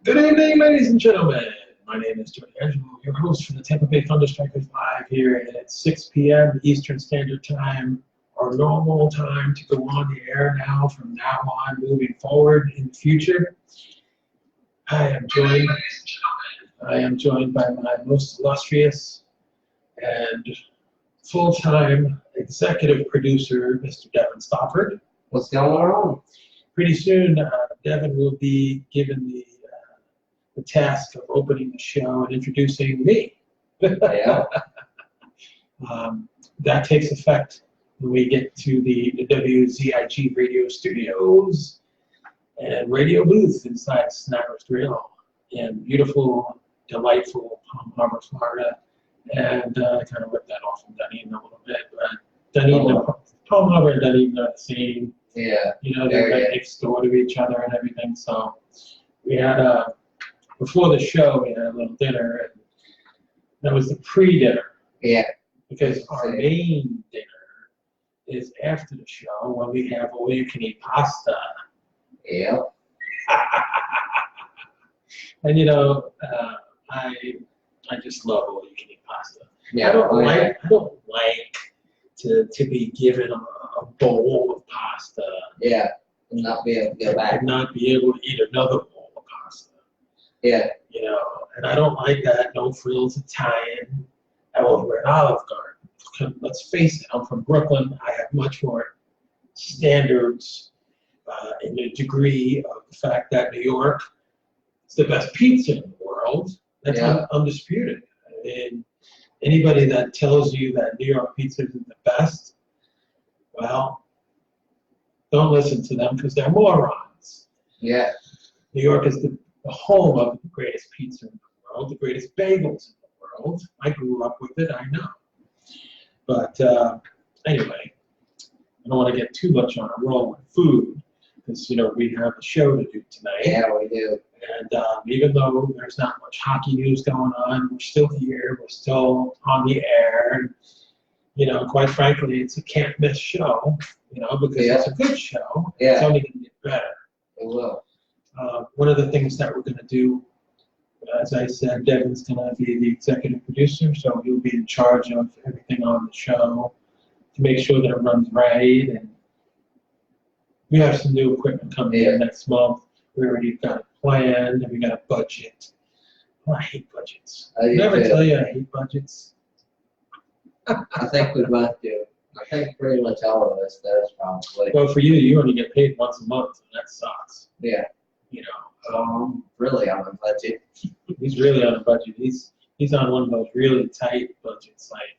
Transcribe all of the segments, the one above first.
Good evening, ladies and gentlemen. My name is Joey Angelo, your host for the Tampa Bay Thunderstrikers live here at 6 p.m. Eastern Standard Time, our normal time to go on the air now from now on, moving forward in the future. I am joined by my most illustrious and full-time executive producer, Mr. Devin Stofford. What's going on? Pretty soon, Devin will be given the task of opening the show and introducing me. Yeah. That takes effect when we get to the WZIG radio studios and radio booth inside Snapper's Grill in beautiful, delightful Palm Harbor, Florida. And kind of ripped that off from Dunedin a little bit, but Palm Harbor and Dunedin are the same. Yeah. You know, they're right next door to each other and everything. So we had before the show, we had a little dinner, and that was the pre-dinner. Yeah. Because our main dinner is after the show when we have all-you-can-eat pasta. Yeah. And you know, I just love all-you-can-eat pasta. Yeah. I don't like to be given a bowl of pasta. Yeah. And not be able to go back. And not be able to eat another bowl of pasta. Yeah. You know, and I don't like that no frills Italian over at Olive Garden. Let's face it, I'm from Brooklyn. I have much more standards in the degree of the fact that New York is the best pizza in the world. That's undisputed. And anybody that tells you that New York pizza isn't the best, well, don't listen to them because they're morons. Yeah. New York is the home of the greatest pizza in the world, the greatest bagels in the world. I grew up with it, I know. But anyway, I don't want to get too much on a roll with food because, you know, we have a show to do tonight. Yeah, we do. And even though there's not much hockey news going on, we're still here. We're still on the air. And, you know, quite frankly, it's a can't-miss show, you know, because it's a good show. Yeah. It's only going to get better. It will. One of the things that we're going to do, as I said, Devin's going to be the executive producer, so he'll be in charge of everything on the show to make sure that it runs right. And we have some new equipment coming in next month. We already got it planned, and we got a budget. Oh, I hate budgets. Did I ever tell you I hate budgets? I think we both do. I think pretty much all of us does, probably. Well, for you, you only get paid once a month, and that sucks. Yeah. You know. Really on a budget. He's really on a budget. He's on one of those really tight budgets, like,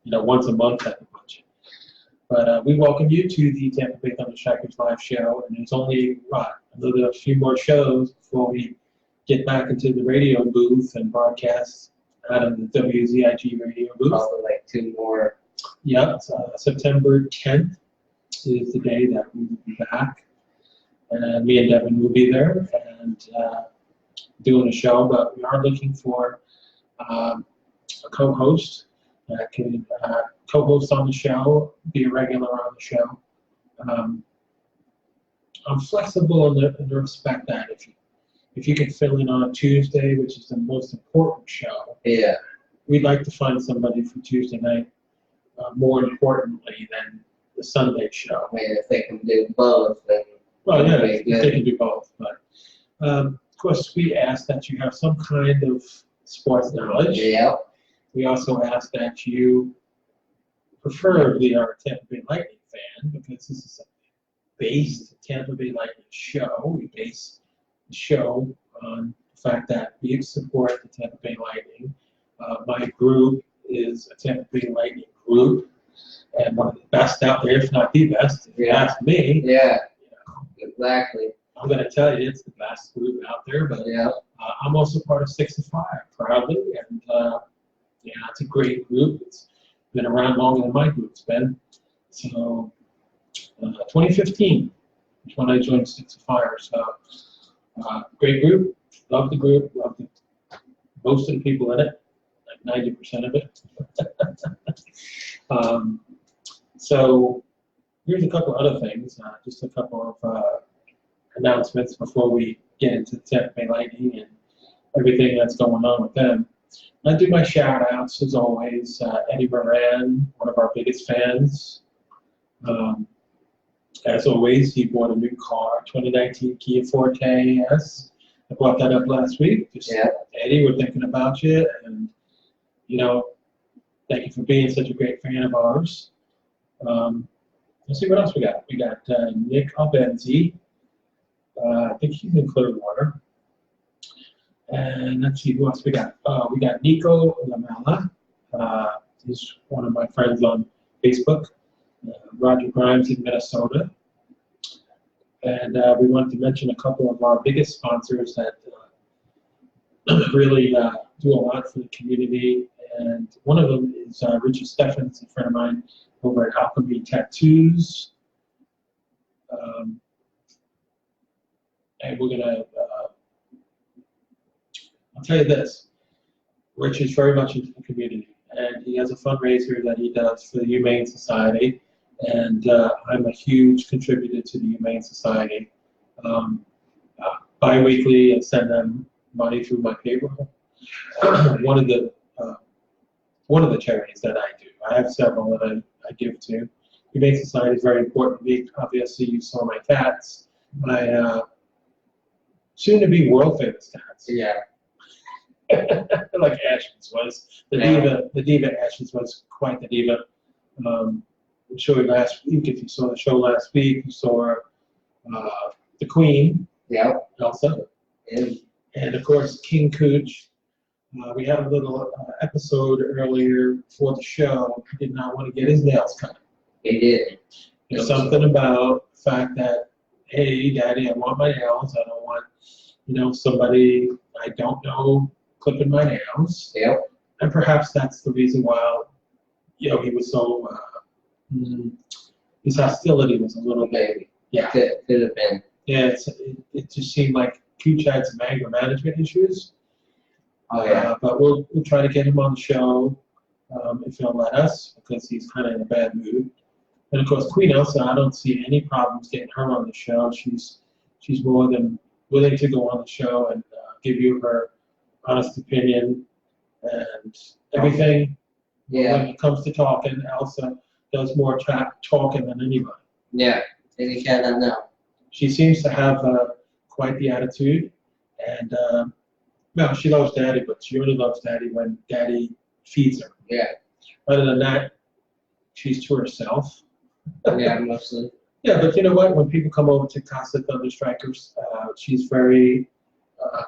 you know, once a month type of budget. But we welcome you to the Tampa Bay Thunderstrikers live show, and there's only a few more shows before we get back into the radio booth and broadcast out of the WZIG radio booth. Probably like 2 more. Yep, September 10th is the day that we will be back. And me and Devin will be there and doing a show, but we are looking for a co-host that can co-host on the show, be a regular on the show. I'm flexible in the respect that if you can fill in on a Tuesday, which is the most important show, we'd like to find somebody for Tuesday night, more importantly than the Sunday show. I mean, if they can do both, then well, yeah, they can do both. But of course, we ask that you have some kind of sports knowledge. Yeah. We also ask that you preferably are a Tampa Bay Lightning fan, because this is a based Tampa Bay Lightning show. We base the show on the fact that we support the Tampa Bay Lightning. My group is a Tampa Bay Lightning group, and one of the best out there, if not the best, if you ask me. Yeah. Exactly. I'm going to tell you, it's the best group out there, but I'm also part of 6 to 5, proudly, and it's a great group. It's been around longer than my group's been. So 2015 is when I joined 6 to 5. So great group, love the group, love most of the people in it, like 90% of it. So here's a couple other things, just a couple of announcements before we get into the Tampa Bay Lightning and everything that's going on with them. I do my shout outs as always. Eddie Moran, one of our biggest fans. As always, he bought a new car, 2019 Kia Forte S. I brought that up last week. Just, Eddie, we're thinking about you, and thank you for being such a great fan of ours. Let's see what else we got. We got Nick Albenzi. I think he's in Clearwater. And let's see who else we got. We got Nico Lamella. He's one of my friends on Facebook. Roger Grimes in Minnesota. And we wanted to mention a couple of our biggest sponsors that really do a lot for the community. And one of them is Richard Steffens, a friend of mine over at Alchemy Tattoos. And we're going to, I'll tell you this, Rich is very much into the community. And he has a fundraiser that he does for the Humane Society. And I'm a huge contributor to the Humane Society. Bi-weekly, I send them money through my payroll. One of the charities that I do. I have several that I give to. Humane Society is very important to me. Obviously, you saw my cats. My soon-to-be world-famous cats. Yeah. Like Ashes was. The diva Ashes was quite the diva. We showed you last week. If you saw the show last week, you saw the Queen. Yeah. Elsa. And of course, King Cooch. We had a little episode earlier for the show. He did not want to get his nails cut. He did. There's something about the fact that, hey, Daddy, I want my nails. I don't want, somebody I don't know clipping my nails. Yep. And perhaps that's the reason why, he was so, his hostility was a little bit. Maybe. Yeah. Could have been. Yeah, it just seemed like Cooch had some anger management issues. Oh, yeah. But we'll try to get him on the show if he'll let us, because he's kind of in a bad mood. And of course, Queen Elsa, I don't see any problems getting her on the show. She's more than willing to go on the show and give you her honest opinion and everything. Yeah. When it comes to talking, Elsa does more talking than anybody. Yeah. Any cat I know. She seems to have quite the attitude, and no, she loves Daddy, but she only loves Daddy when Daddy feeds her. Yeah. Other than that, she's to herself. Yeah, mostly. Yeah, but you know what? When people come over to Casa Thunderstrikers, she's very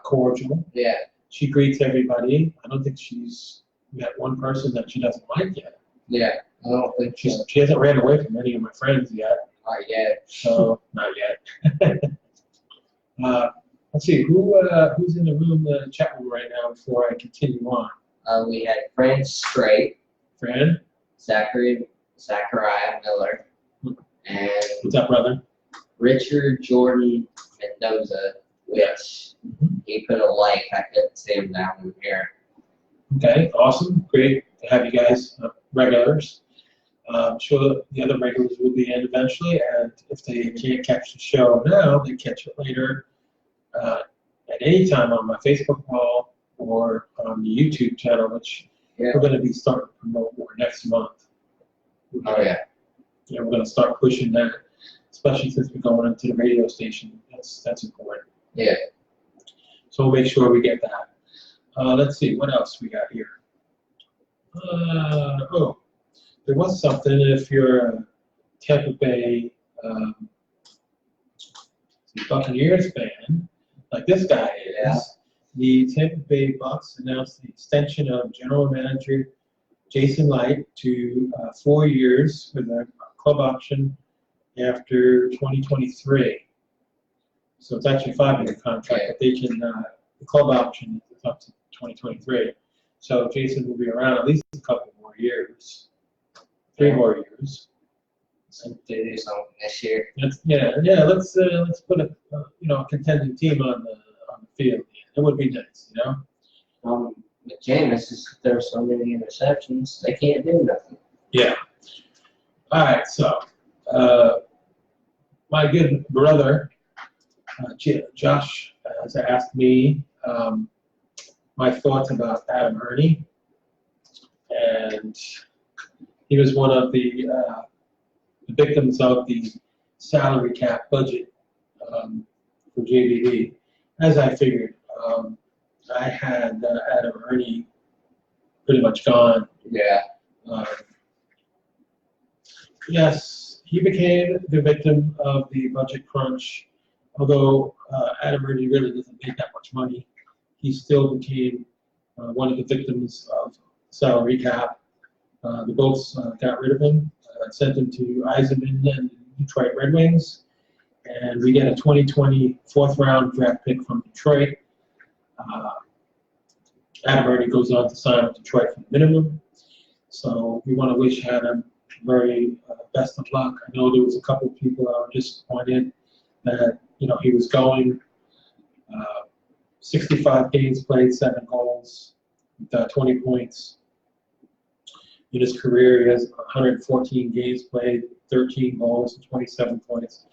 cordial. Yeah. She greets everybody. I don't think she's met one person that she doesn't like yet. Yeah, I don't think she hasn't ran away from any of my friends yet. Not yet. So, not yet. Let's see, who's in the room, the chat room right now before I continue on? We had Fran Straight. Fran? Zachariah Miller. And what's up, brother? Richard Jordan Mendoza, which he put a like. I couldn't see him down in here. Okay, awesome. Great to have you guys, regulars. I'm sure the other regulars will be in eventually, and if they can't catch the show now, they catch it later at any time on my Facebook wall or on the YouTube channel, which we're going to be starting to promote more next month. Oh, yeah. Yeah, we're going to start pushing that, especially since we're going into the radio station. That's important. Yeah. So we'll make sure we get that. Let's see, what else we got here? There was something if you're a Tampa Bay Buccaneers fan, like this guy is. Yeah. The Tampa Bay Bucs announced the extension of general manager Jason Light to 4 years with a club option after 2023. So it's actually a 5-year contract, but they can, the club option is up to 2023. So Jason will be around at least a couple more years, 3 more years. So they do something this year. Let's put a a contending team on the field. It would be nice, With Jameis, is there are so many interceptions, they can't do nothing. Yeah. All right, so my good brother Josh has asked me my thoughts about Adam Ernie, and he was one of the victims of the salary cap budget for JVD. As I figured, I had Adam Ernie pretty much gone. Yeah. Yes, he became the victim of the budget crunch. Although Adam Ernie really doesn't make that much money, he still became one of the victims of salary cap. The Bolts got rid of him, sent him to Eisenman and Detroit Red Wings, and we get a 2020 fourth-round draft pick from Detroit. Adam Ernie goes on to sign with Detroit for the minimum. So we want to wish Adam very best of luck. I know there was a couple of people that were disappointed that he was going. 65 games played, 7 goals, 20 points. In his career, he has 114 games played, 13 goals, and 27 points.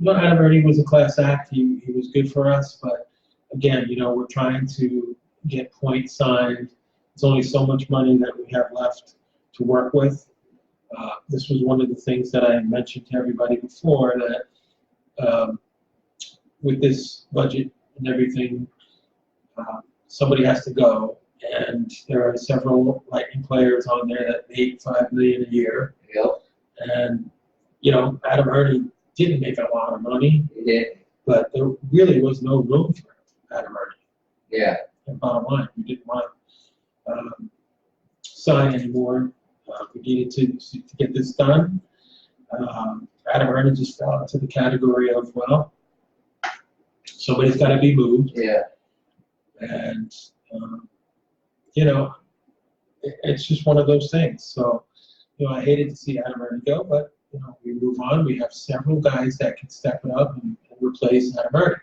Adam Ernie was a class act. He was good for us, but again, we're trying to get points signed. There's only so much money that we have left to work with. This was one of the things that I mentioned to everybody before, that with this budget and everything, somebody has to go, and there are several Lightning players on there that make $5 million a year. Yep. And Adam Ernie didn't make a lot of money. He did. But there really was no room for Adam Ernie. Yeah. And bottom line, we didn't want to sign anymore. We needed to get this done. Adam Ernie just fell into the category of, well, somebody's got to be moved. Yeah. And, it's just one of those things. So, I hated to see Adam Ernie go, but, we move on. We have several guys that can step up and replace Adam Ernie.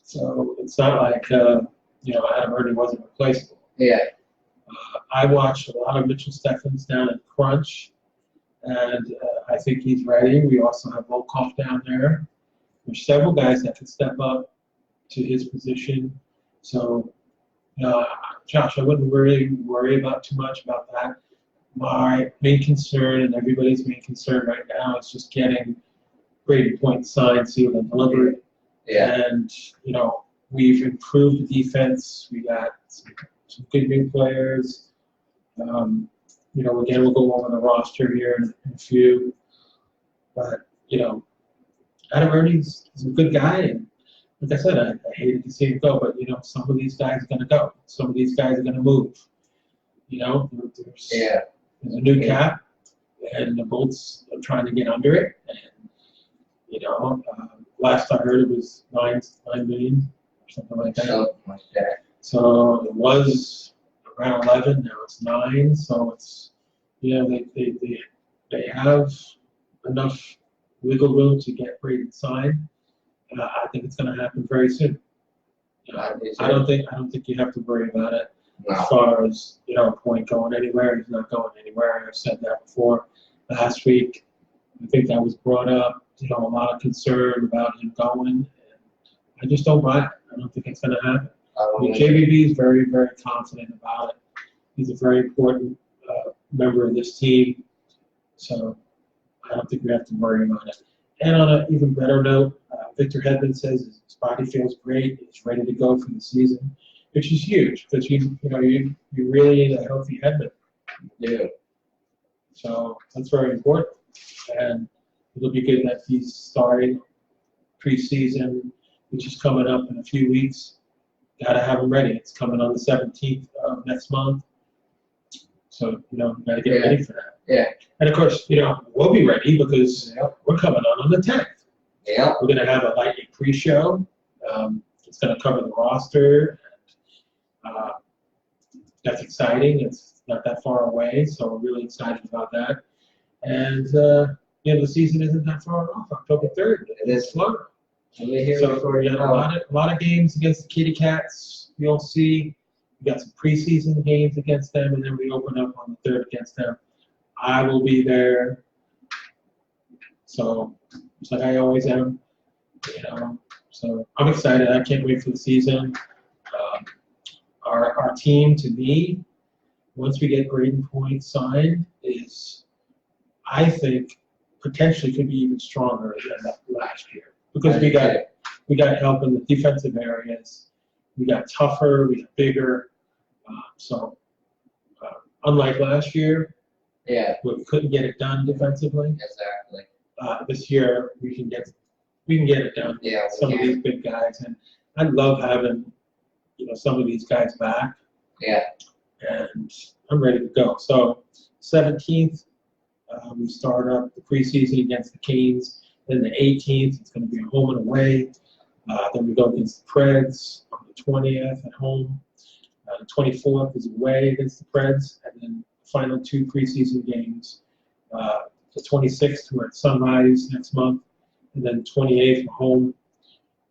So it's not like, Adam Ernie wasn't replaceable. Yeah. I watched a lot of Mitchell Steffens down at Crunch, and I think he's ready. We also have Volkov down there. There's several guys that can step up to his position. So, Josh, I wouldn't really worry about too much about that. My main concern, and everybody's main concern right now, is just getting Brady Point signed, sealed, and delivered. Yeah. And, we've improved the defense. We got some good new players. Again, we'll go over the roster here in a few. But, Adam Ernie's is a good guy. And like I said, I hated to see him go. But, some of these guys are going to go. Some of these guys are going to move. There's a new cap, and the Bolts are trying to get under it. And, last I heard it was 9 million or something like that. Something like that. So it was around 11. Now it's 9. So it's they have enough wiggle room to get Brady signed. I think it's going to happen very soon. I don't think you have to worry about it. No. As far as Point going anywhere, he's not going anywhere. I've said that before. Last week, I think that was brought up. A lot of concern about him going, and I just don't buy it. I don't think it's going to happen. JBB is very, very confident about it. He's a very important member of this team, so I don't think we have to worry about it. And on an even better note, Victor Hedman says his body feels great. He's ready to go for the season, which is huge because you really need a healthy Hedman. Yeah. So that's very important, and it'll be good that he's starting preseason, which is coming up in a few weeks. Got to have him ready. It's coming on the 17th of next month, so got to get ready for that. Yeah. And of course, we'll be ready because we're coming on the 10th. Yeah. We're going to have a Lightning pre-show. It's going to cover the roster. That's exciting. It's not that far away, so we're really excited about that. And the season isn't that far off. October 3rd. It is. Florida. So we got a lot of games against the Kitty Cats. You'll see. We got some preseason games against them, and then we open up on the 3rd against them. I will be there. So, just like I always am. So I'm excited. I can't wait for the season. Our team, to me, once we get Braden Point signed, is, I think, potentially could be even stronger than last year because we got help in the defensive areas. We got tougher. We got bigger. So unlike last year, where we couldn't get it done defensively, Exactly. this year we can get it done. Yeah. Some of these big guys, and I love having some of these guys back. Yeah. And I'm ready to go. So 17th, we start up the preseason against the Canes. Then the 18th, it's going to be a home and away. Then we go against the Preds on the 20th at home. The 24th is away against the Preds, and then the final 2 preseason games. The 26th, we're at Sunrise next month, and then 28th, we're home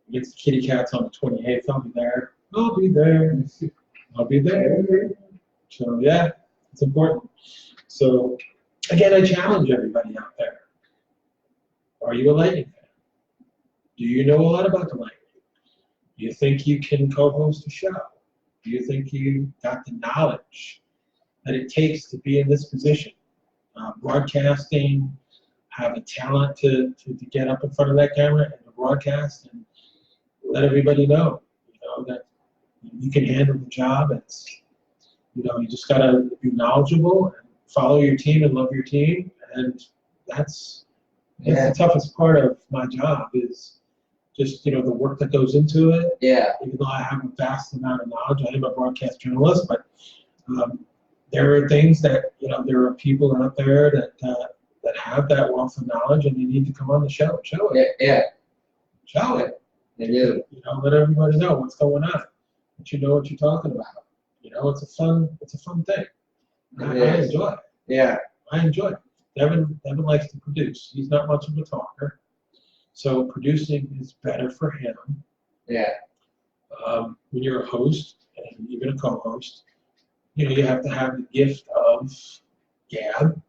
against the Kitty Cats on the 28th. I'll be there. I'll be there. So yeah, it's important. So again, I challenge everybody out there. Are you a Lightning fan? Do you know a lot about the Lightning? Do you think you can co-host a show? Do you think you got the knowledge that it takes to be in this position? Broadcasting, have a talent to get up in front of that camera and to broadcast and let everybody know, that you can handle the job. It's, you just gotta be knowledgeable and follow your team and love your team, and that's the toughest part of my job is just the work that goes into it. Yeah. Even though I have a vast amount of knowledge, I am a broadcast journalist, but there are things that there are people out there that have that wealth of knowledge, and they need to come on the show, show it. Yeah. Show it. They do. Let everybody know what's going on. That you know what you're talking about. It's a fun thing. I enjoy it. Yeah. I enjoy it. Devin likes to produce. He's not much of a talker, so producing is better for him. Yeah. When you're a host and even a co-host, you have to have the gift of gab.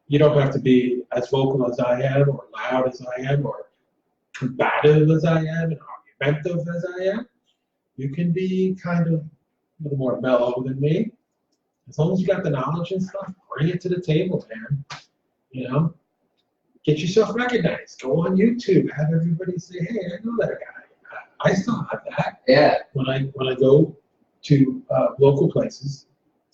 You don't have to be as vocal as I am, or loud as I am, or combative as I am, and argumentative as I am. You can be kind of a little more mellow than me. As long as you got the knowledge and stuff, bring it to the table, man. Get yourself recognized. Go on YouTube. Have everybody say, "Hey, I know that guy. I still have that." Yeah. When I go to local places,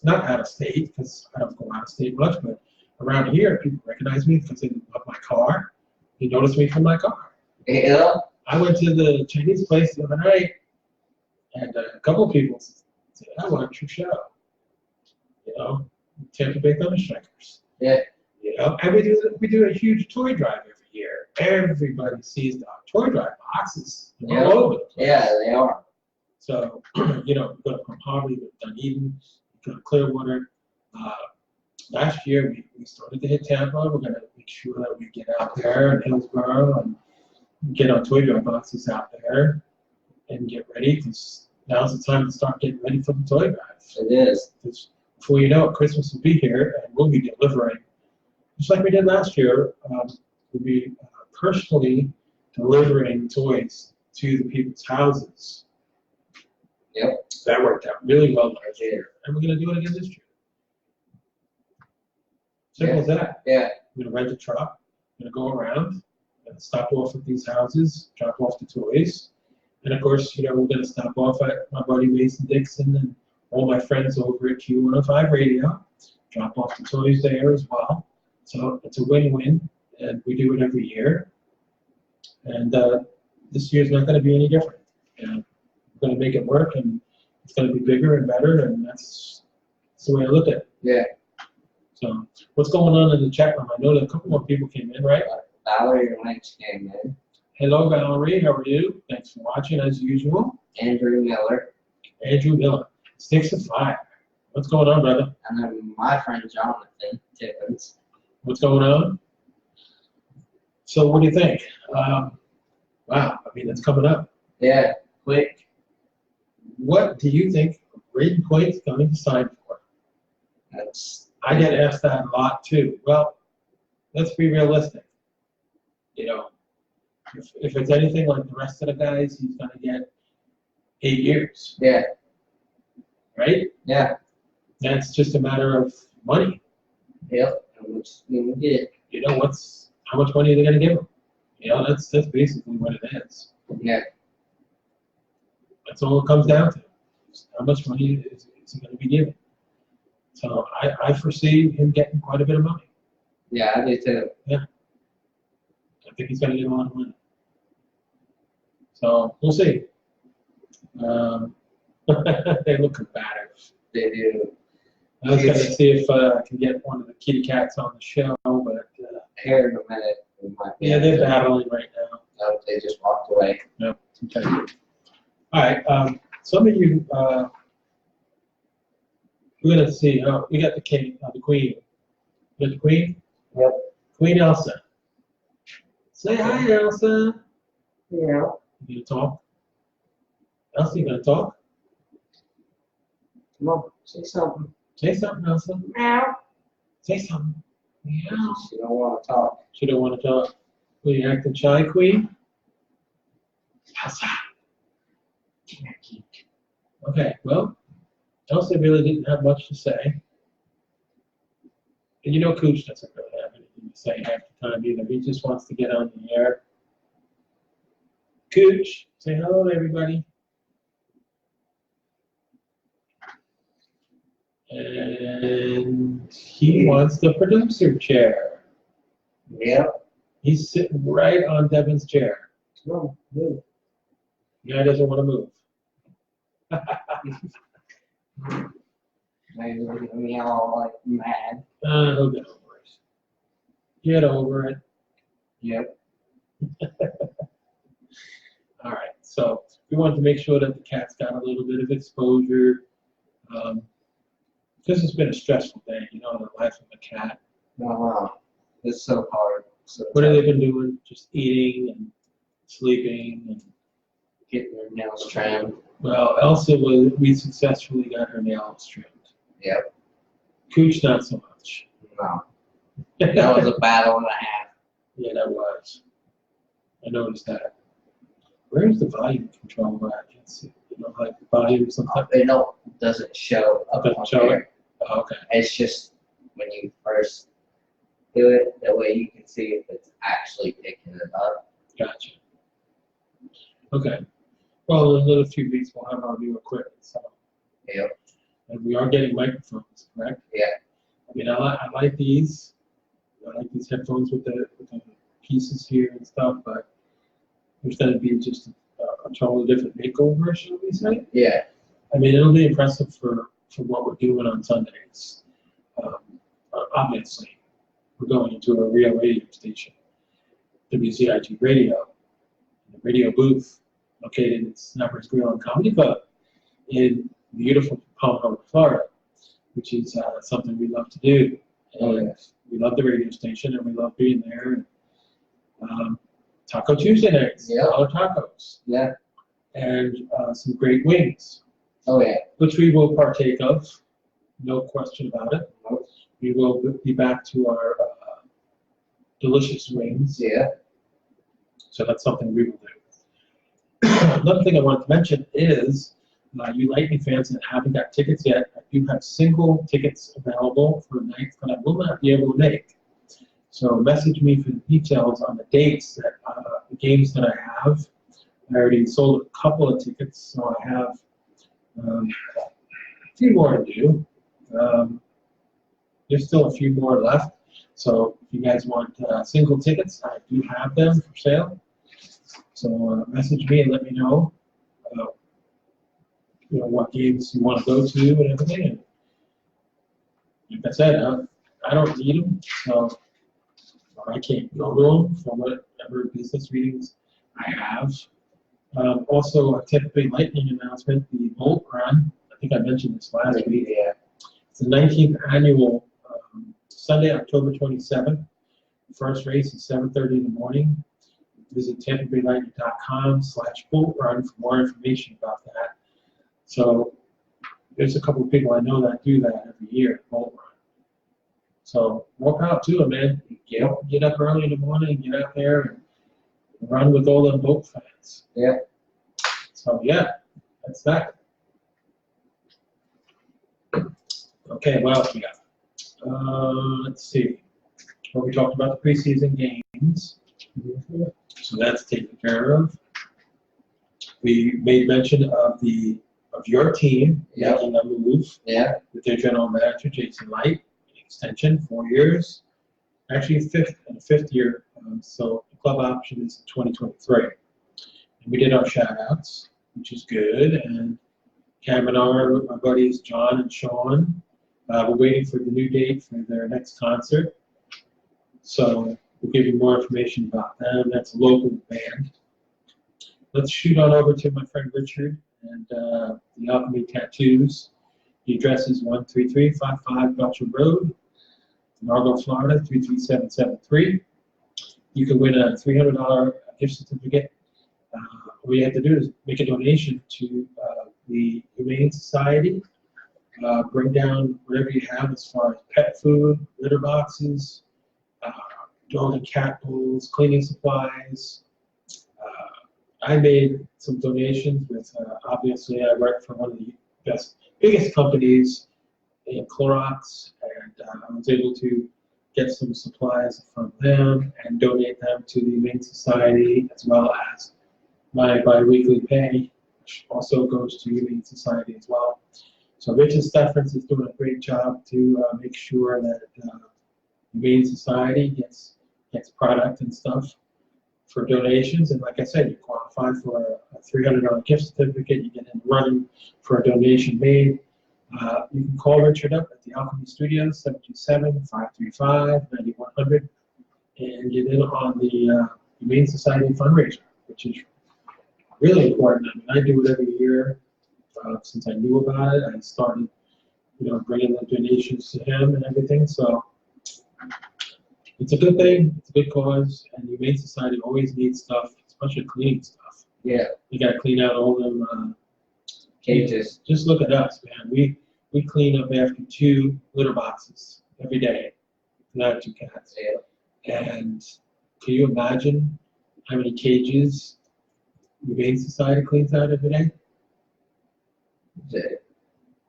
not out of state because I don't go out of state much, but around here, people recognize me because they love my car. They notice me from my car. Yeah. I went to the Chinese place the other night, and a couple of people said, "I watch your show." Tampa Bay Thunderstrikers. Yeah. And we do a huge toy drive every year. Everybody sees the toy drive boxes all over the place. Yeah, they are. So, we go from Harvey to Dunedin, we go to Clearwater. Last year, we started to hit Tampa. We're going to make sure that we get out there in Hillsborough and get our toy drive boxes out there and get ready, because now's the time to start getting ready for the toy drive. It is. Before you know it, Christmas will be here, and we'll be delivering, just like we did last year. We'll be personally delivering toys to the people's houses. Yep. That worked out really well last year, and we're going to do it again this year. Simple as that. Yeah. We're going to rent a truck. We're going to go around and stop off at these houses, drop off the toys, and of course, we're going to stop off at my buddy Mason Dixon and all my friends over at Q105 Radio, drop off the toys there as well. So it's a win-win, and we do it every year. And this year's not going to be any different. We're going to make it work, and it's going to be bigger and better, and that's the way I look at it. Yeah. So what's going on in the chat room? I know that a couple more people came in, right? Valerie Lynch came in. Hello, Valerie. How are you? Thanks for watching, as usual. Andrew Miller. Andrew Miller. 6 of 5. What's going on, brother? And then my friend Jonathan Tippins. What's going on? So what do you think? Wow, it's coming up. Yeah, quick. What do you think Braden Point's going to sign for? I get asked that a lot too. Well, let's be realistic. If it's anything like the rest of the guys, he's gonna get 8 years, Yeah. right? Yeah. That's just a matter of money. Yep. And which we get. You know, how much money are they gonna give him? You know, that's basically what it is. Yeah. That's all it comes down to. How much money is he gonna be given? So I foresee him getting quite a bit of money. Yeah, I do too. I think he's gonna get a lot of money. So we'll see. They look combative. They do. I was gonna see if I can get one of the kitty cats on the show, but Here in a minute. We might be yeah, able they're to- battling right now. No, they just walked away. No, okay. All right. Some of you, we're gonna see. We got the king, the queen. You got the queen? Yep. Queen Elsa. Say hi, Elsa. Yeah. You gonna talk? Elsa, you gonna talk? Come on, say something. Say something, Elsa. Meow. Say something. Meow. She don't want to talk. She don't want to talk. Are you acting shy, Queen? Elsa. Okay, well, Elsa really didn't have much to say. And you know Cooch doesn't really have anything to say half the time either. He just wants to get on the air. Cooch, say hello to everybody. And he wants the producer chair. Yep. He's sitting right on Devin's chair. Come on, move. The guy doesn't want to move. Now you're looking at me all like mad. He'll get over it. Get over it. Yep. All right, so we wanted to make sure that the cat's got a little bit of exposure. This has been a stressful day, you know, the life of a cat. It's so hard. So What have they been doing? Just eating and sleeping. And, getting their nails trimmed. well, we successfully got her nails trimmed. Yep. Cooch, not so much. No. That was a battle and a half. Yeah, that was. I noticed that. Where's the volume control at? I can't see. You know, like the volume sometimes. It doesn't show up Doesn't on show there. it? Oh, okay. It's just when you first do it, that way you can see if it's actually picking it up. Gotcha. Okay. Well, in another few weeks, we'll have our new equipment. So. Yep. And we are getting microphones, correct? Yeah. I mean, I like these. I like these headphones with the pieces here and stuff, but there's going to be just a totally different makeover, shall we say? Yeah. I mean, it'll be impressive for what we're doing on Sundays. Obviously, we're going into a real radio station, WCIG Radio, the radio booth located at Snappers Grill and Comedy Club in beautiful Palm Harbor, Florida, which is something we love to do. And we love the radio station, and we love being there. Taco Tuesday nights, all tacos. Yeah. And some great wings. Oh, yeah. Which we will partake of, no question about it. We will be back to our delicious wings. Yeah. So that's something we will do. Another thing I wanted to mention is, you Lightning fans that haven't got tickets yet, I do have single tickets available for nights that I will not be able to make. So message me for the details on the dates that the games that I have. I already sold a couple of tickets, so I have a few more to do. There's still a few more left. So if you guys want single tickets, I do have them for sale. So message me and let me know, what games you want to go to and everything. And like I said, I don't need them, so I can't go to them for whatever business meetings I have. Also, a Tampa Bay Lightning announcement, the Bolt Run. I think I mentioned this last week. Yeah. It's the 19th annual Sunday, October 27th. The first race is 7:30 in the morning. Visit tampabaylightning.com/Bolt Run for more information about that. So there's a couple of people I know that do that every year, Bolt Run. So more power to them, man. Get up early in the morning, get out there, run with all them boat fans. Yeah. So yeah, that's that. Okay, what else we got? Let's see. Well, we talked about the preseason games, so that's taken care of. We made mention of your team making a move with their general manager Jason Light, extension 4 years, actually fifth year. So the club option is 2023. And we did our shout outs, which is good. And Cam and our buddies John and Sean, we're waiting for the new date for their next concert. So we'll give you more information about them. That's a local band. Let's shoot on over to my friend Richard and the Alchemy Tattoos. The address is 13355 Belcher Road, Largo, Florida 33773. You can win a $300 gift certificate. All you have to do is make a donation to the Humane Society. Bring down whatever you have as far as pet food, litter boxes, dog and cat bowls, cleaning supplies. I made some donations with, obviously, I work for one of the biggest companies in Clorox, and I was able to get some supplies from them and donate them to the Humane Society, as well as my bi-weekly pay, which also goes to Humane Society as well. So Richard Steffens is doing a great job to make sure that Humane Society gets product and stuff for donations. And like I said, you qualify for a $300 gift certificate. You get in the running for a donation made. You can call Richard up at the Alchemy Studios, 727-535-9100, and get in on the Humane Society fundraiser, which is really important. I mean, I do it every year. Since I knew about it, I started, bringing the donations to him and everything. So it's a good thing. It's a good cause, and the Humane Society always needs stuff, especially cleaning stuff. Yeah. You got to clean out all them cages. Just look at us, man. We clean up after 2 litter boxes every day. And I have 2 cats. Yeah. And can you imagine how many cages the Humane Society cleans out every day? I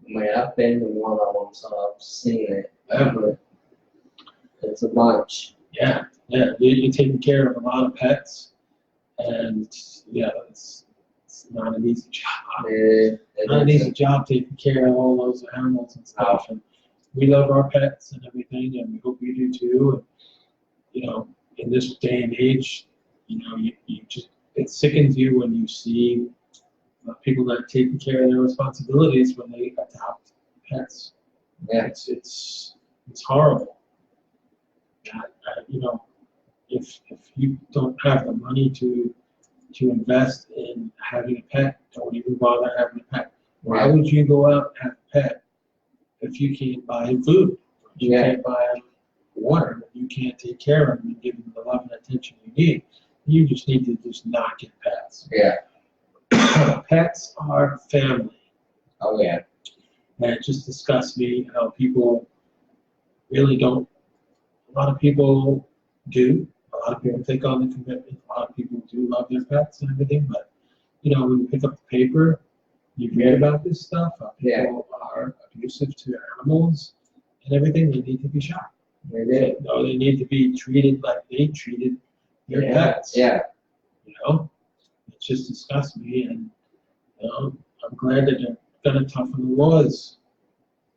mean, I've been to one of them, so I've seen it. It's a bunch. Yeah. You're taking care of a lot of pets, and yeah, it's not an easy job. Not an easy job taking care of all those animals and stuff. And we love our pets and everything, and we hope you do too. And in this day and age, you just, it sickens you when you see people that are taking care of their responsibilities when they adopt pets. Yeah. It's horrible. If you don't have the money to invest in having a pet, don't even bother having a pet. Why would you go out and have a pet if you can't buy food? You can't buy water. You can't take care of them and give them the love and attention you need. You just need to just not get pets. Yeah. Pets are family. Oh yeah. And it just disgusts me how people really don't. A lot of people do. A lot of people take on the commitment. A lot of people do love their pets and everything. But when you pick up the paper, you read about this stuff. People are abusive to animals and everything. They need to be shot. They need to be treated like they treated their pets. Yeah. It just disgusts me, and I'm glad that they're gonna toughen the laws.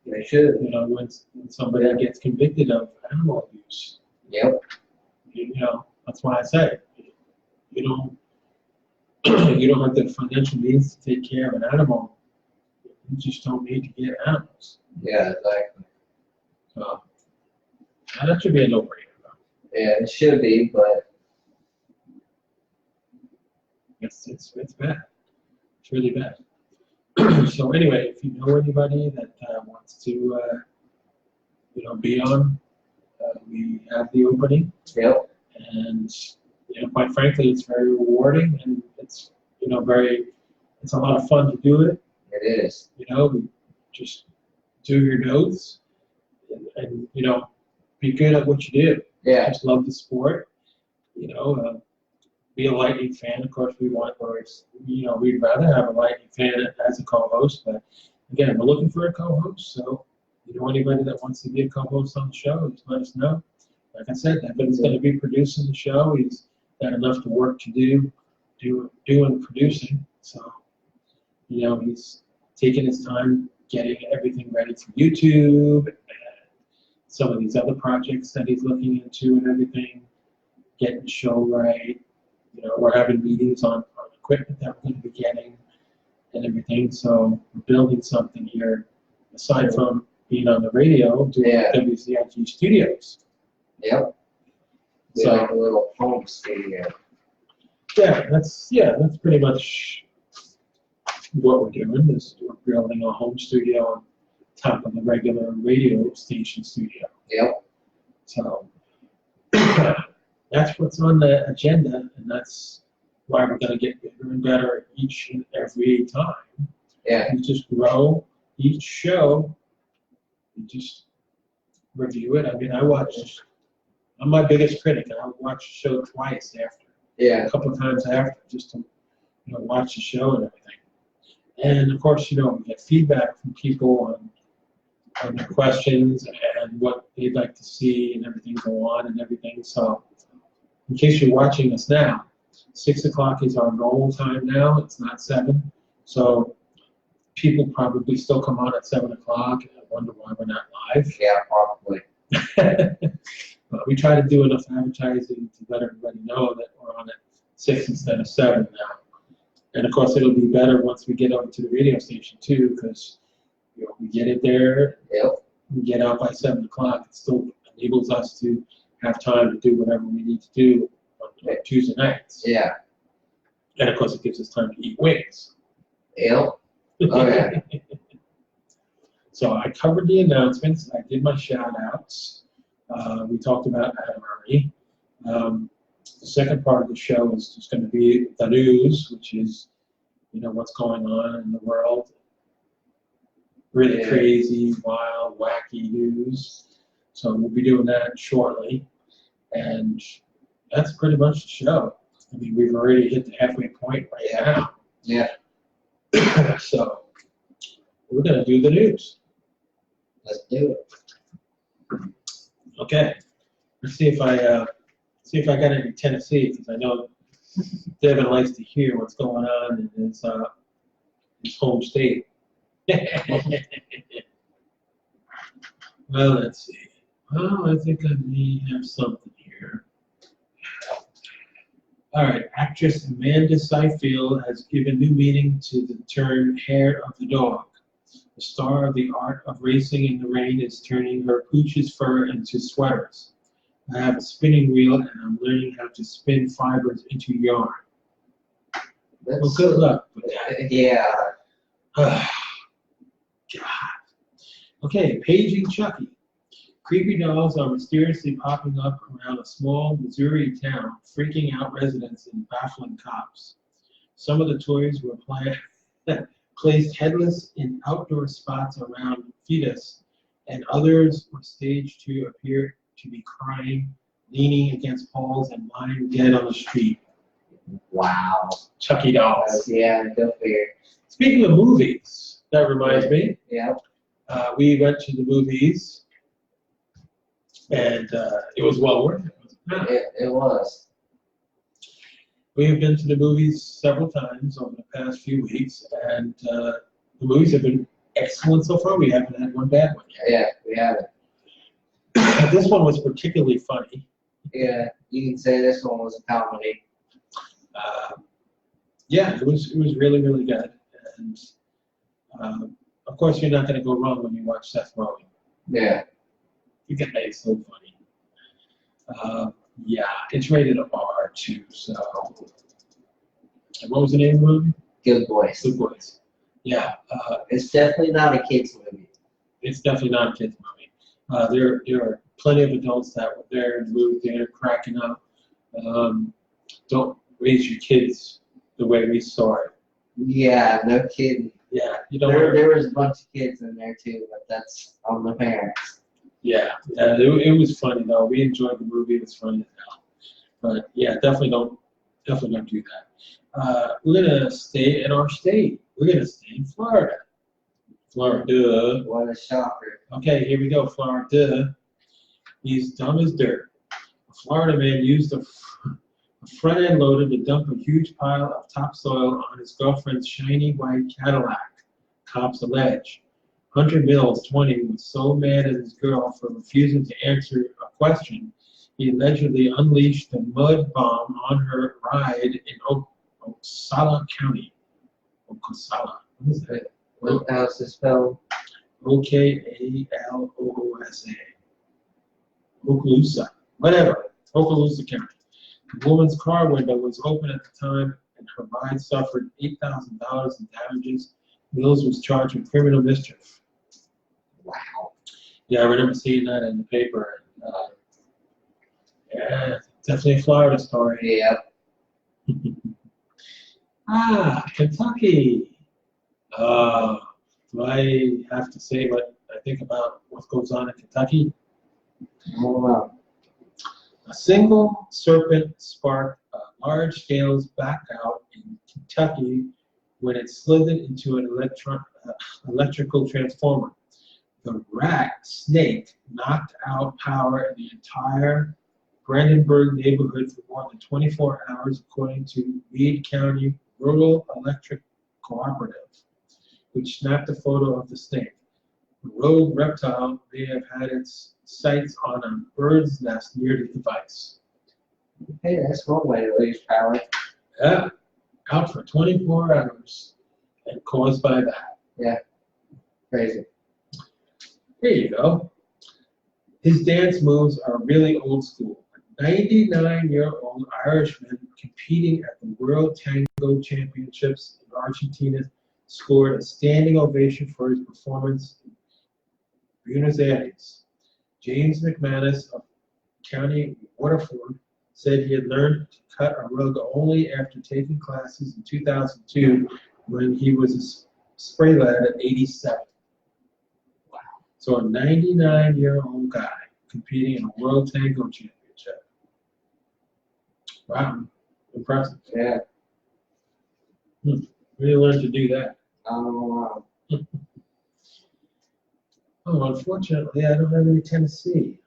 They should. When somebody gets convicted of animal abuse. Yep. That's why I say you don't have the financial means to take care of an animal. You just don't need to get animals. Yeah, exactly. So that should be a no-brainer. Yeah, it should be, but it's bad. It's really bad. So anyway, if you know anybody that wants to, be on, we have the opening. Yep. And quite frankly, it's very rewarding, and it's it's a lot of fun to do it. It is. Just do your notes, and be good at what you do. Yeah. Just love the sport. be a Lightning fan. Of course, we'd rather have a Lightning fan as a co-host. But again, we're looking for a co-host. So, anybody that wants to be a co-host on the show, just let us know. Like I said, Evan's going to be producing the show. He's got enough to work to doing producing. So, he's taking his time getting everything ready for YouTube and some of these other projects that he's looking into and everything, getting the show right. We're having meetings on equipment that we're going to be getting and everything. So we're building something here aside from being on the radio, doing WCIG Studios. Yep. So, like a little home studio. That's pretty much what we're doing. Is we're building a home studio on top of the regular radio station studio. Yep. So that's what's on the agenda, and that's why we're going to get better and better each and every time. Yeah. We just grow each show. We just review it. I mean, I'm my biggest critic. I watch the show twice after. Yeah. A couple of times after, just to watch the show and everything. And of course, we get feedback from people on their questions and what they'd like to see and everything go on and everything. So, in case you're watching us now, 6 o'clock is our normal time now. It's not 7. So, people probably still come on at 7 o'clock and wonder why we're not live. Yeah, probably. But we try to do enough advertising to let everybody know that we're on at 6 instead of 7 now. And of course, it'll be better once we get over to the radio station too, because we get it there. Yep. We get out by 7 o'clock. It still enables us to have time to do whatever we need to do on Tuesday nights. Yeah. And of course, it gives us time to eat wings. Yep. Oh yeah. So I covered the announcements. I did my shout outs. We talked about Adam already. The second part of the show is just going to be the news, which is, what's going on in the world. Really crazy, wild, wacky news. So we'll be doing that shortly. And that's pretty much the show. I mean, we've already hit the halfway point right now. Yeah. So we're going to do the news. Let's do it. Okay. Let's see if I got any Tennessee, because I know Devin likes to hear what's going on in his home state. Well, let's see. Well, I think I may have something here. All right. Actress Amanda Seyfield has given new meaning to the term hair of the dog. The star of the art of racing in the rain is turning her pooch's fur into sweaters. I have a spinning wheel, and I'm learning how to spin fibers into yarn. Well, good luck with that. Yeah. God. Okay, paging Chucky. Creepy dolls are mysteriously popping up around a small Missouri town, freaking out residents and baffling cops. Some of the toys were placed headless in outdoor spots around fetus, and others were staged to appear to be crying, leaning against poles, and lying dead on the street. Wow. Chucky dolls. Yeah, go figure. Speaking of movies, that reminds me. Yeah. We went to the movies, and it was well worth it. It was. We have been to the movies several times over the past few weeks, and the movies have been excellent so far. We haven't had one bad one yet. Yeah, we haven't. This one was particularly funny. Yeah, you can say this one was a comedy. Yeah, it was really, really good. And of course, you're not going to go wrong when you watch Seth Rogen. Yeah. The guy is so funny. Yeah, it's rated R too. So, and what was the name of the movie? Good Boys. Good Boys. Yeah. It's definitely not a kids movie. It's definitely not a kids movie. There are plenty of adults that were there in the movie theater cracking up. Don't raise your kids the way we saw it. Yeah, no kidding. Yeah, you don't. There was a bunch of kids in there too, but that's on the parents. Yeah, it was funny though. We enjoyed the movie. It was funny as hell. But yeah, definitely don't Definitely gonna do that. We're gonna stay in our state. We're gonna stay in Florida. Florida. What a shocker. Okay, here we go. Florida. He's dumb as dirt. A Florida man used a front end loader to dump a huge pile of topsoil on his girlfriend's shiny white Cadillac, cops allege. Hunter Mills, 20, was so mad at his girl for refusing to answer a question, he allegedly unleashed the mud bomb on her ride in Ocala County. Ocala. What is that? How's it spelled? Okaloosa. Okaloosa. Whatever. Okaloosa County. The woman's car window was open at the time, and her ride suffered $8,000 in damages. Mills was charged with criminal mischief. Wow. Yeah, I remember seeing that in the paper. Yeah, definitely a Florida story. Yep. Kentucky. Do I have to say what I think about what goes on in Kentucky? Oh, wow. A single serpent sparked a large-scale blackout in Kentucky when it slithered into an electrical transformer. The rat snake knocked out power in the entire Brandenburg neighborhood for more than 24 hours, according to Meade County Rural Electric Cooperative, which snapped a photo of the snake. The rogue reptile may have had its sights on a bird's nest near the device. Hey, that's one way to lose power. Yeah, out for 24 hours and caused by that. Yeah, crazy. There you go. His dance moves are really old school. A 99-year-old Irishman competing at the World Tango Championships in Argentina scored a standing ovation for his performance in Buenos Aires. James McManus of County Waterford said he had learned to cut a rug only after taking classes in 2002 when he was a spray lad at 87. Wow. So a 99-year-old guy competing in a World Tango Championship. Wow. Impressive. Yeah. Really learned to do that. Oh, wow. Oh, unfortunately, I don't have any Tennessee.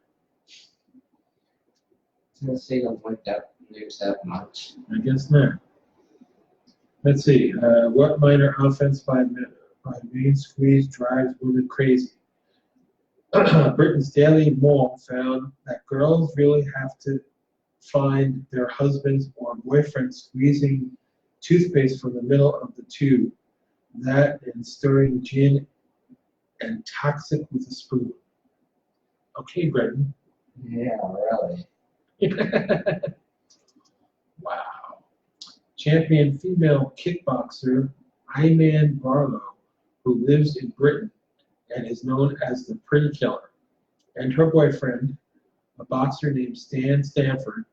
Tennessee don't like that news that much. I guess not. Let's see. What minor offense by main squeeze drives women crazy? Britain's Daily Mail found that girls really have to find their husbands or boyfriends squeezing toothpaste from the middle of the tube. That and stirring gin and toxic with a spoon. Okay, Britain. Yeah, really. Wow. Champion female kickboxer Iman Barlow, who lives in Britain and is known as the Pretty Killer, and her boyfriend, a boxer named Stan Stanford,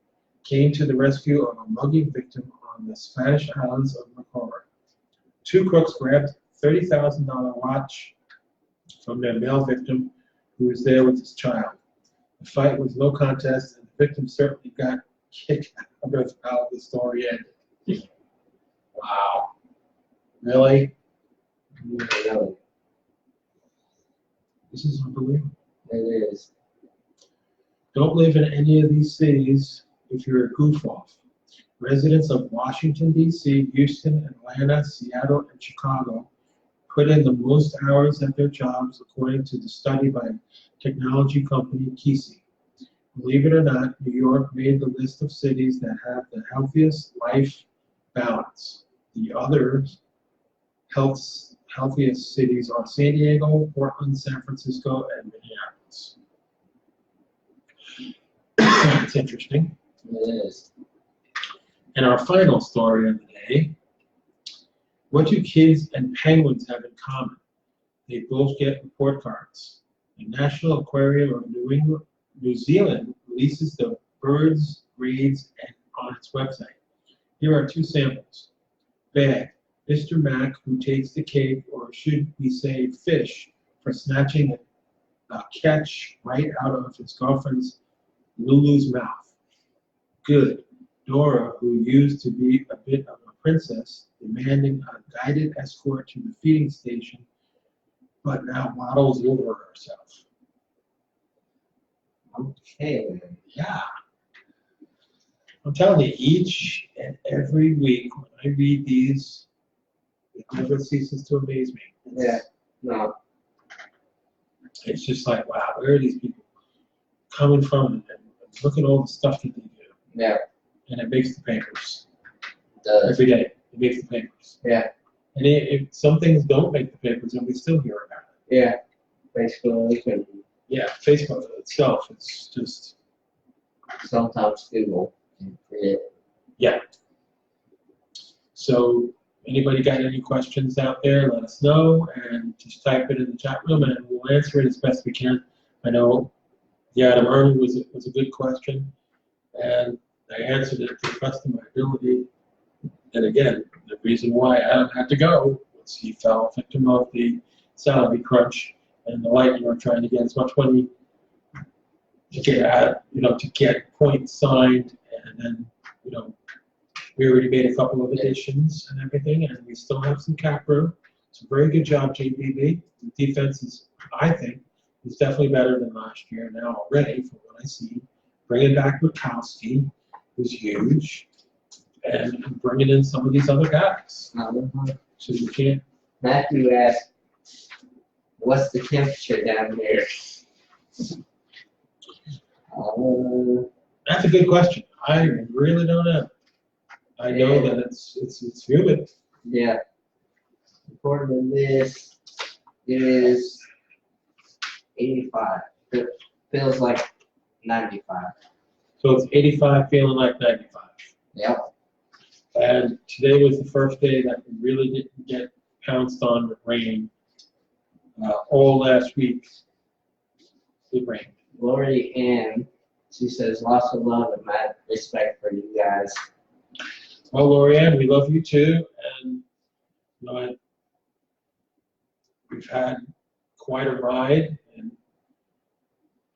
came to the rescue of a mugging victim on the Spanish islands of Macomber. Two crooks grabbed a $30,000 watch from their male victim, who was there with his child. The fight was no contest, and the victim certainly got kicked out of how the story ended. Wow. Really? Yeah, really. This is unbelievable. It is. Don't live in any of these cities if you're a goof-off. Residents of Washington, D.C., Houston, Atlanta, Seattle, and Chicago put in the most hours at their jobs, according to the study by technology company Kesey. Believe it or not, New York made the list of cities that have the healthiest life balance. The other healthiest cities are San Diego, Portland, San Francisco, and Minneapolis. It's interesting. It is. And our final story of the day, what do kids and penguins have in common? They both get report cards. The National Aquarium of New Zealand releases the birds' grades on its website. Here are two samples. Bag, Mr. Mac, who takes the cake, or should we say fish, for snatching a catch right out of his girlfriend's Lulu's mouth. Good. Dora, who used to be a bit of a princess, demanding a guided escort to the feeding station, but now waddles over herself. Okay, then. Yeah. I'm telling you, each and every week when I read these, it never ceases to amaze me. Yeah. No. It's just like, wow, where are these people coming from? And look at all the stuff that they do. Yeah. And it makes the papers. It does. Every day, it makes the papers. Yeah. And if some things don't make the papers, and we still hear about it. Yeah. Facebook and Yeah, Facebook itself, it's just. sometimes Google can forget. Yeah. So, anybody got any questions out there, let us know, and just type it in the chat room, and we'll answer it as best we can. I know the Adam Ernie was a good question, and I answered it to the best of my ability. And again, the reason why Adam had to go was he fell victim of the salary crunch and the Lightning were trying to get as much money to get at, to get points signed, and then, we already made a couple of additions and everything, and we still have some cap room. It's a very good job, JBB. The defense is, I think, is definitely better than last year now already, from what I see. Bringing back Bukowski is huge, and bringing in some of these other guys. So you can't. Matthew asked, what's the temperature down there? That's a good question. I really don't know. I know that it's humid. Yeah. According to this, it is 85. It feels like 95. So it's 85 feeling like 95. Yep. And today was the first day that we really didn't get pounced on with rain. All last week, it rained. Lori Ann, she says, lots of love and mad respect for you guys. Well, Lorianne, we love you too, and we've had quite a ride, and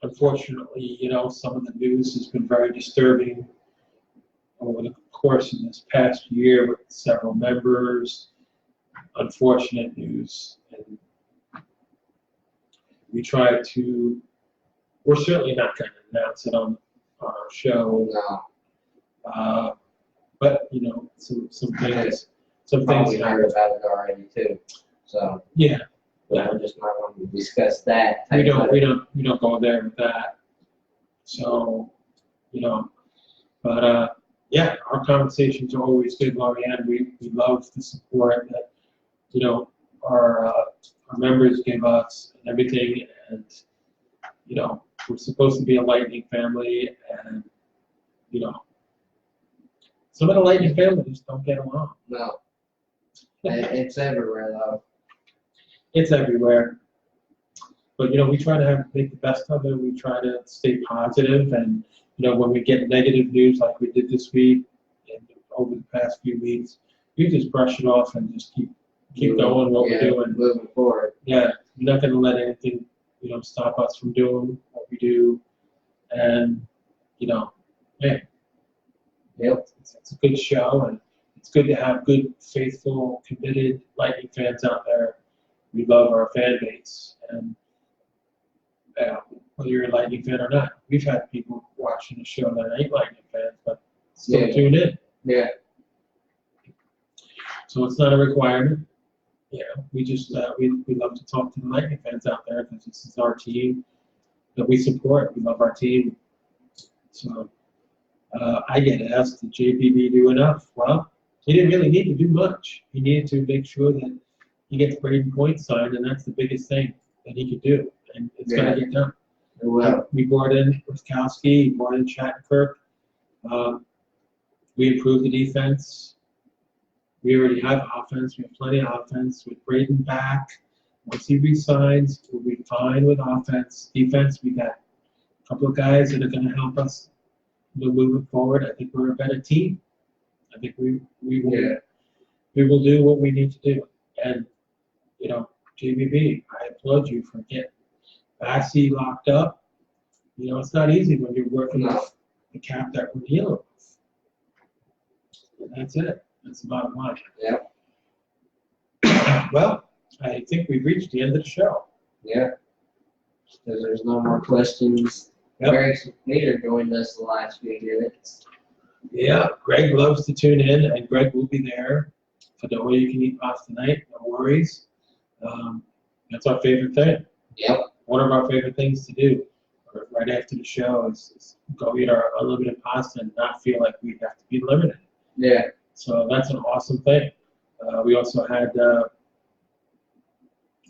unfortunately, some of the news has been very disturbing over the course of this past year with several members. Unfortunate news, and we're certainly not going to announce it on our show. No. But some things. Probably heard about it already too. So yeah, we're just not going to discuss that. We don't go there with that. So, but yeah, our conversations are always good, Lorianne. We love the support that our members give us and everything, and we're supposed to be a Lightning family, and some of the Lightning families don't get along. No. It's everywhere, though. It's everywhere. But, we try to make the best of it. We try to stay positive. And, when we get negative news like we did this week and over the past few weeks, we just brush it off and just keep doing what we're doing. Moving forward. Yeah. We're not going to let anything, stop us from doing what we do. And, hey. Yep. It's a good show, and it's good to have good, faithful, committed Lightning fans out there. We love our fan base, and whether you're a Lightning fan or not, we've had people watching the show that ain't Lightning fans, but still tune in. Yeah. So it's not a requirement. We just we love to talk to the Lightning fans out there because this is our team that we support. We love our team. So. I get asked, did JPB do enough? Well, he didn't really need to do much. He needed to make sure that he gets Braden points signed, and that's the biggest thing that he could do. And it's going to get done. Well, We brought in Bukowski, we brought in Shattenkirk. We improved the defense. We already have offense. We have plenty of offense. With Braden back, once he resigns, we'll be fine with offense. Defense, we got a couple of guys that are going to help us. Moving forward, I think we're a better team. I think we will do what we need to do. And JBB, I applaud you for getting Bassey locked up. It's not easy when you're working with the cap that we're dealing with. That's it. That's the bottom line. Yep. Well, I think we've reached the end of the show. Yeah. Because there's no more questions. Yep. Greg Peter joined us the last few minutes. Yeah, Greg loves to tune in, and Greg will be there for the All You Can Eat Pasta night. No worries. That's our favorite thing. Yep. One of our favorite things to do right after the show is go eat our unlimited pasta and not feel like we have to be limited. Yeah. So that's an awesome thing. We also had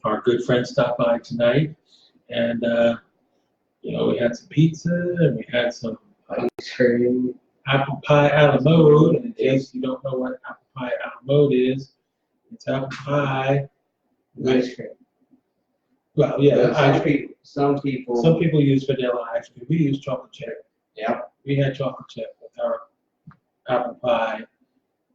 our good friend stop by tonight, and we had some pizza and we had some Ice cream. apple pie a la mode. And in case you don't know what apple pie a la mode is, it's apple pie. Ice cream. Well, yeah, ice cream. Some people. Some people use vanilla ice cream. We use chocolate chip. Yep. We had chocolate chip with our apple pie,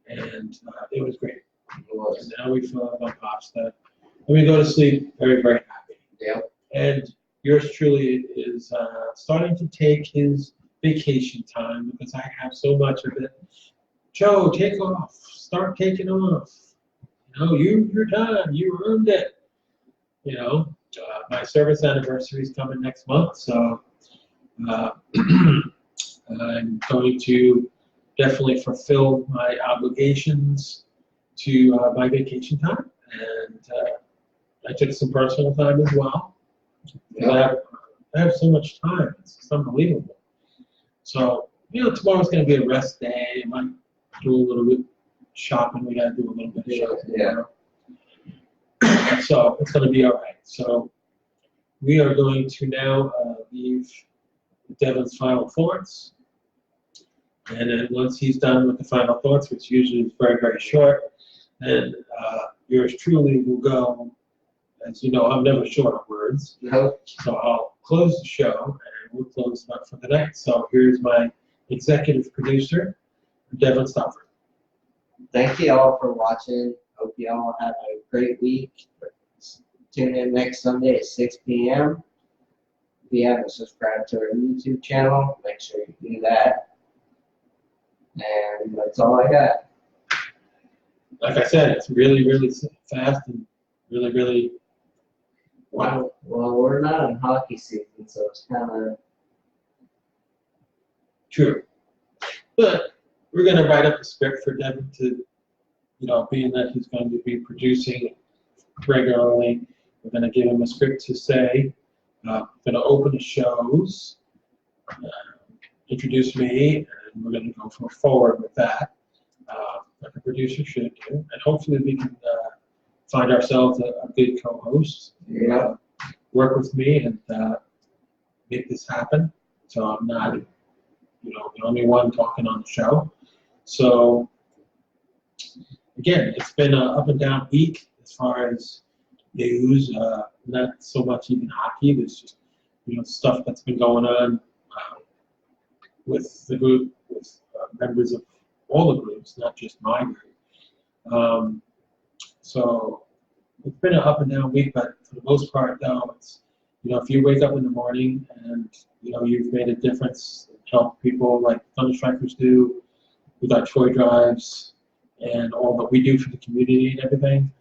and it was great. It was. And now we fill up on pasta, and we go to sleep very, very happy. Yep. And yours truly is starting to take his vacation time because I have so much of it. Joe, take off. Start taking off. You're done. You earned it. My service anniversary is coming next month, so I'm going to definitely fulfill my obligations to my vacation time, and I took some personal time as well. Yep. I have so much time; it's just unbelievable. So tomorrow's going to be a rest day. I might do a little bit shopping. We got to do a little bit of shopping. Yeah. So it's going to be all right. So we are going to now leave Devin's final thoughts. And then once he's done with the final thoughts, which usually is very, very short, then yours truly will go. As you know, I'm never short on words. No. So I'll close the show, and we'll close it up for the night. So here's my executive producer, Devin Stauffer. Thank you all for watching. Hope you all have a great week. Tune in next Sunday at 6 p.m. If you haven't subscribed to our YouTube channel, make sure you do that. And that's all I got. Like I said, it's really, really fast and really, really wow. Well, we're not in hockey season, so it's kind of True. But we're going to write up a script for Devin to, being that he's going to be producing regularly, we're going to give him a script to say. We're going to open the shows, introduce me, and we're going to go forward with that, like a producer should do. And hopefully we can find ourselves a good co-host. Yeah. Work with me and make this happen. So I'm not, the only one talking on the show. So again, it's been an up and down week as far as news. Not so much even hockey. There's just stuff that's been going on with the group, with members of all the groups, not just my group. So it's been an up and down week, but for the most part, though, it's if you wake up in the morning and you've made a difference, help people like Thunderstrikers do with our toy drives and all that we do for the community and everything.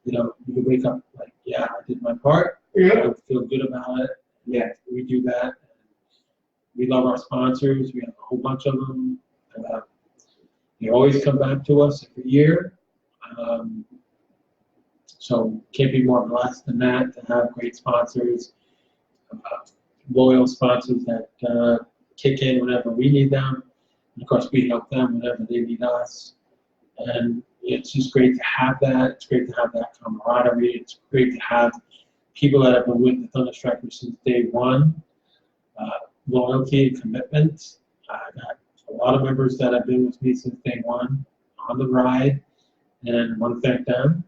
You wake up like, yeah, I did my part. Yeah. I feel good about it. Yeah. We do that. We love our sponsors. We have a whole bunch of them. They always come back to us every year. So can't be more blessed than that to have great sponsors, loyal sponsors that kick in whenever we need them. And of course, we help them whenever they need us. And it's just great to have that. It's great to have that camaraderie. It's great to have people that have been with the Thunderstriker since day one. Loyalty and commitment. I got a lot of members that have been with me since day one on the ride, and I want to thank them.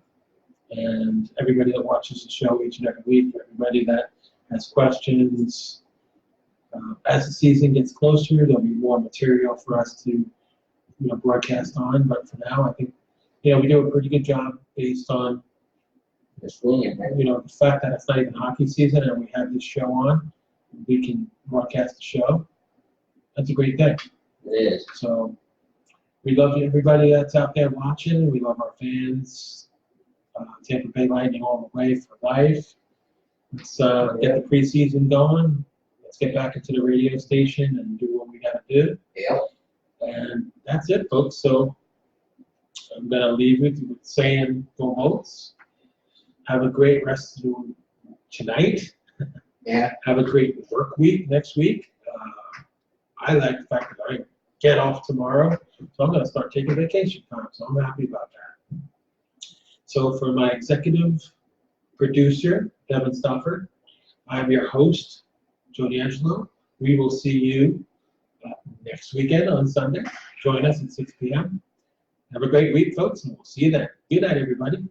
And everybody that watches the show each and every week, everybody that has questions. As the season gets closer, there'll be more material for us to broadcast on. But for now, I think we do a pretty good job based on the fact that it's not even hockey season and we have this show on. We can broadcast the show. That's a great thing. It is. So We love everybody that's out there watching. We love our fans. Tampa Bay Lightning all the way for life. Let's get the preseason going. Let's get back into the radio station and do what we got to do. Yep. And that's it, folks. So I'm going to leave it with saying go Bolts. Have a great rest of tonight. Yeah. Have a great work week next week. I like the fact that I get off tomorrow, so I'm going to start taking vacation time, so I'm happy about that. So for my executive producer, Devin Stafford, I'm your host, Joe D'Angelo. We will see you next weekend on Sunday. Join us at 6 p.m. Have a great week, folks, and we'll see you then. Good night, everybody.